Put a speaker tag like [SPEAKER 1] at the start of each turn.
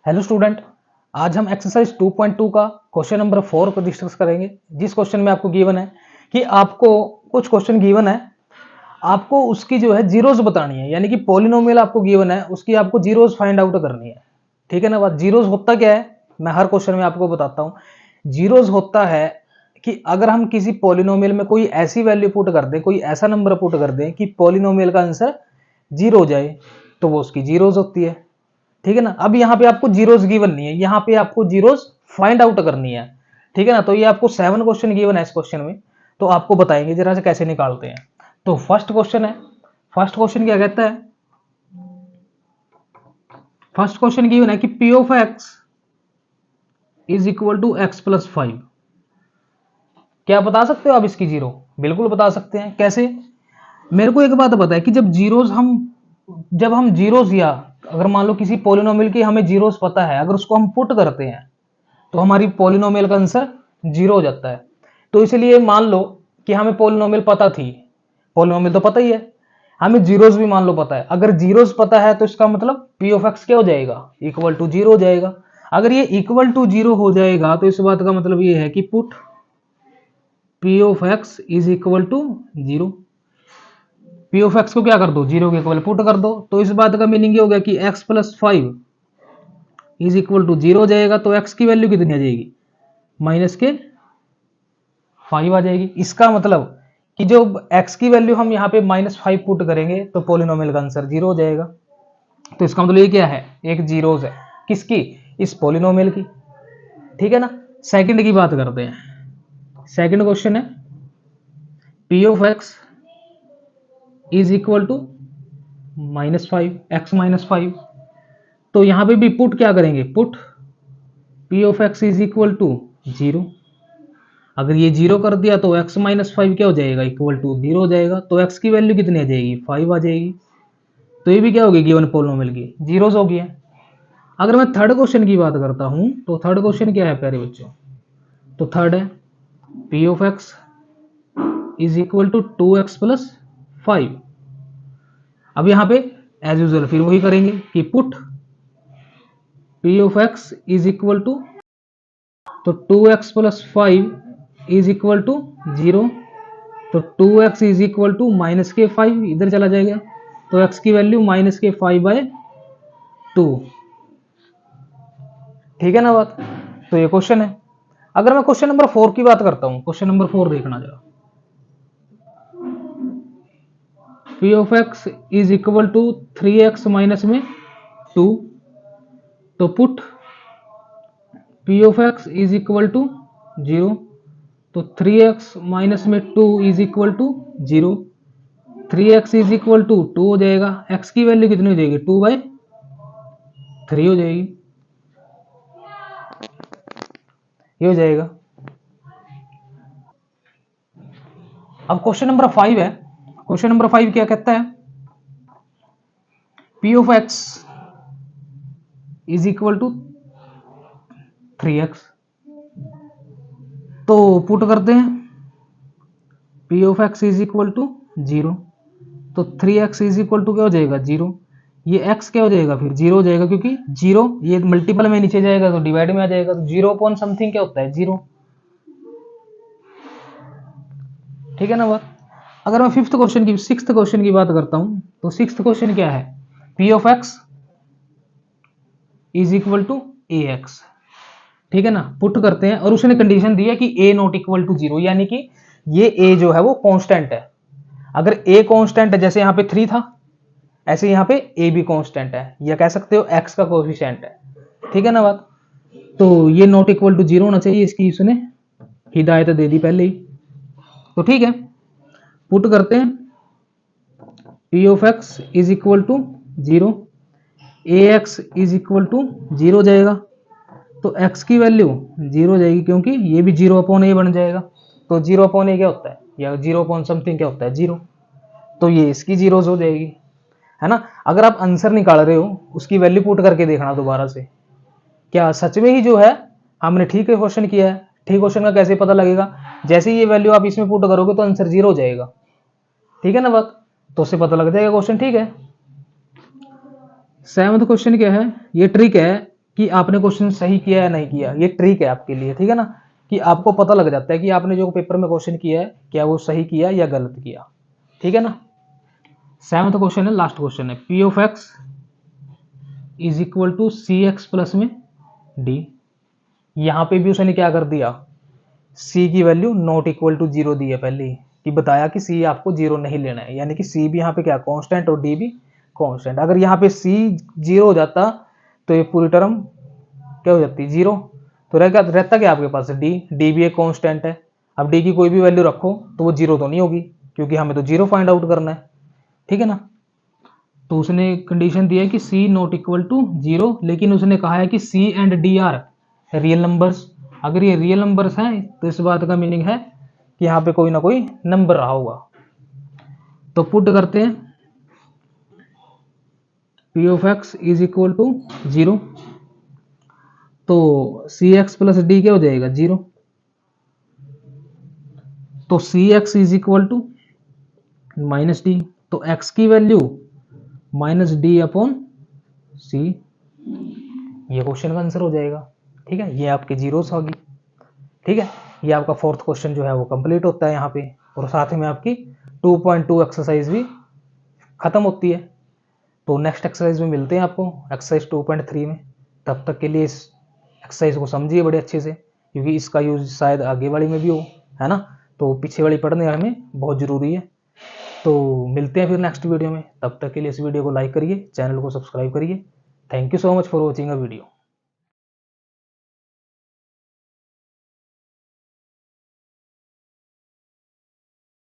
[SPEAKER 1] Hello student, आज हम exercise 2.2 का क्वेश्चन नंबर 4 को डिस्कस करेंगे। जिस क्वेश्चन में आपको गिवन है कि आपको कुछ क्वेश्चन गिवन है, आपको उसकी जो है जीरोस बतानी है, यानी कि पॉलिनोमियल आपको गिवन है, उसकी आपको जीरोस फाइंड आउट करनी है। ठीक है ना बात। जीरोस होता क्या है, मैं हर क्वेश्चन में आपको बताता हूँ। जीरोस होता है कि अगर हम किसी पॉलिनोमियल में कोई ऐसी वैल्यू पुट कर दें, कोई ऐसा नंबर पुट कर दें कि पॉलिनोमियल का आंसर जीरो हो जाए, तो वो उसकी जीरोस होती है। ठीक है ना। अब यहाँ पे आपको जीरोस गिवन नहीं है, यहाँ पे आपको जीरोस फाइंड आउट करनी है। ठीक है ना। तो ये आपको 7 क्वेश्चन गिवन है इस क्वेश्चन में, तो आपको बताएंगे जरा से कैसे निकालते हैं। तो फर्स्ट क्वेश्चन है, फर्स्ट क्वेश्चन क्या कहता है, फर्स्ट क्वेश्चन गिवन है कि P of X is equal to X plus 5। क्या बता सकते हो आप इसकी जीरो? बिल्कुल बता सकते हैं। कैसे? मेरे को एक बात पता है कि जब हम जीरोस, या अगर मान लो किसी पॉलिनोमियल की हमें जीरोस पता है, अगर उसको हम पुट करते हैं तो हमारी पॉलिनोमियल का आंसर जीरो हो जाता है। तो इसलिए मान लो कि हमें पॉलिनोमियल पता थी, पॉलिनोमियल तो पता ही है, हमें जीरोस भी मान लो पता है। अगर जीरोस पता है तो इसका मतलब पी ऑफ एक्स क्या हो जाएगा, इक्वल टू जीरो हो जाएगा। अगर ये इक्वल टू जीरो हो जाएगा तो इस बात का मतलब ये है कि put P of X is equal to zero. P of X को क्या कर दो, जीरो के इक्वल पुट कर दो। तो इस बात का मीनिंग ये हो गया कि X plus 5 is equal to zero हो जाएगा। तो एक्स की वैल्यू कितनी आ जाएगी, माइनस के 5 आ जाएगी। इसका मतलब कि जो x की वैल्यू हम यहाँ पे -5 पुट करेंगे तो पॉलिनोमियल का आंसर जीरो हो जाएगा। तो इसका मतलब ये क्या है, एक जीरोस है। किसकी? इस पॉलिनोमियल की। ठीक है ना। सेकंड की बात करते हैं। सेकंड क्वेश्चन है P of X is equal to -5, X -5। तो यहां पे भी पुट क्या करेंगे, put P of X is equal to zero. अगर ये जीरो कर दिया तो x -5 क्या हो जाएगा, इक्वल टू जीरो हो जाएगा। तो x की वैल्यू कितनी आ जाएगी, 5 आ जाएगी। तो ये भी क्या होगी, गिवन पॉलिनोमियल की जीरोस हो गया। अगर मैं थर्ड क्वेश्चन की बात करता हूं तो थर्ड क्वेश्चन क्या है प्यारे बच्चों, तो थर्ड है P of X is equal to 2x plus 5। अब यहां पे एज यूजल फिर वही करेंगे कि put P of X is equal to, तो 2x plus 5 is equal to zero. तो 2x is equal to minus के 5 इधर चला जाएगा। तो x की वैल्यू माइनस के 5/2। ठीक है ना बात। तो ये क्वेश्चन है। अगर मैं क्वेश्चन नंबर 4 की बात करता हूं, क्वेश्चन नंबर 4 देखना जरा। P of X is equal to 3x minus में 2। तो put P of X is equal to zero. तो 3x माइनस में 2 is equal to zero. 3x is equal to 2 हो जाएगा। x की वैल्यू कितनी हो जाएगी, 2/3 हो जाएगी। ये हो जाएगा। अब क्वेश्चन नंबर 5 है। क्वेश्चन नंबर 5 क्या कहता है, P of X is equal to 3x। तो पुट करते हैं P of X is equal to zero. तो 3x इज इक्वल टू क्या हो जाएगा, जीरो। ये x क्या हो जाएगा, फिर जीरो हो जाएगा, क्योंकि जीरो ये मल्टीपल में नीचे जाएगा तो डिवाइड में आ जाएगा। तो जीरो अपॉन समथिंग क्या होता है, जीरो। ठीक है ना बात। अगर मैं सिक्स्थ क्वेश्चन की बात करता हूं तो सिक्स्थ क्वेश्चन क्या है, P of X is equal to A X. ठीक है ना। पुट करते हैं और उसने कंडीशन दी है कि ए नॉट इक्वल टू जीरो, यानी कि ये ए जो है वो कांस्टेंट है। अगर ए कांस्टेंट है, जैसे यहां पे 3 था, ऐसे यहां पे ए भी कांस्टेंट है, या कह सकते हो एक्स का कोएफिशिएंट है। ठीक है ना बात। तो ये नॉट इक्वल टू जीरो होना चाहिए, इसकी उसने हिदायत दे दी पहले ही। तो ठीक है, पुट करते हैं P of X is equal to zero, A X is equal to zero हो जाएगा। तो x की वैल्यू जीरो हो जाएगी, क्योंकि ये भी जीरो अपॉन ए बन जाएगा। तो जीरो अपॉन ए क्या होता है, या जीरो अपॉन समथिंग क्या होता है, जीरो। तो ये इसकी जीरोस हो जाएगी, है ना। अगर आप आंसर निकाल रहे हो उसकी वैल्यू पुट करके देखना दोबारा से, क्या सच में ही जो है हमने ठीक क्वेश्चन किया है। ठीक क्वेश्चन का कैसे पता लगेगा, जैसे ही ये वैल्यू आप इसमें पुट करोगे तो आंसर जीरो हो जाएगा। ठीक है ना बात। तो उससे पता लग जाएगा क्वेश्चन। ठीक है। 7वां क्वेश्चन क्या है, ये ट्रिक है कि आपने क्वेश्चन सही किया या नहीं किया। ये ट्रिक है आपके लिए, ठीक है ना, कि आपको पता लग जाता है कि आपने जो पेपर में क्वेश्चन किया है क्या वो सही किया या गलत किया, ठीक है ना। 7वां क्वेश्चन है, लास्ट क्वेश्चन है, P of X is equal to C X plus में डी। यहां पे भी उसने क्या कर दिया, सी की value not equal to zero दी है पहले ही, कि बताया कि सी आपको जीरो नहीं लेना है, यानी कि सी भी यहाँ पे क्या कांस्टेंट और डी भी कांस्टेंट। अगर यहाँ पे सी जीरो हो जाता तो ये पूरी टर्म क्या हो जाती, जीरो। तो रहता क्या आपके पास, डी, डी भी एक कांस्टेंट है। अब डी की कोई भी वैल्यू रखो तो वो जीरो तो नहीं होगी, क्योंकि हमें तो जीरो फाइंड आउट करना है, ठीक है ना। तो उसने कंडीशन दिया है कि C not equal to zero, लेकिन उसने कहा है कि C and D are real numbers. अगर ये रियल नंबर्स हैं तो इस बात का मीनिंग है कि यहाँ पे कोई ना कोई नंबर रहा होगा। तो पुट करते हैं P of X is equal to zero, तो सी एक्स प्लस डी क्या हो जाएगा, जीरो। तो C X is equal to minus D, तो एक्स की value minus D upon C, ये क्वेश्चन का आंसर हो जाएगा, ठीक है। ये आपके जीरोस होगी, ठीक है। ये आपका 4th क्वेश्चन जो है वो कंप्लीट होता है यहाँ पे, और साथ में आपकी 2.2 एक्सरसाइज भी खत्म होती है। तो नेक्स्ट एक्सरसाइज में मिलते हैं आपको एक्सरसाइज 2.3 में। तब तक के लिए इस एक्सरसाइज को समझिए बड़े अच्छे से, क्योंकि इसका यूज शायद आगे वाली में भी हो, है ना। तो पीछे वाली पढ़ने हमें बहुत ज़रूरी है। तो मिलते हैं फिर नेक्स्ट वीडियो में, तब तक के लिए इस वीडियो को लाइक करिए, चैनल को सब्सक्राइब करिए। Thank you so much for watching a video.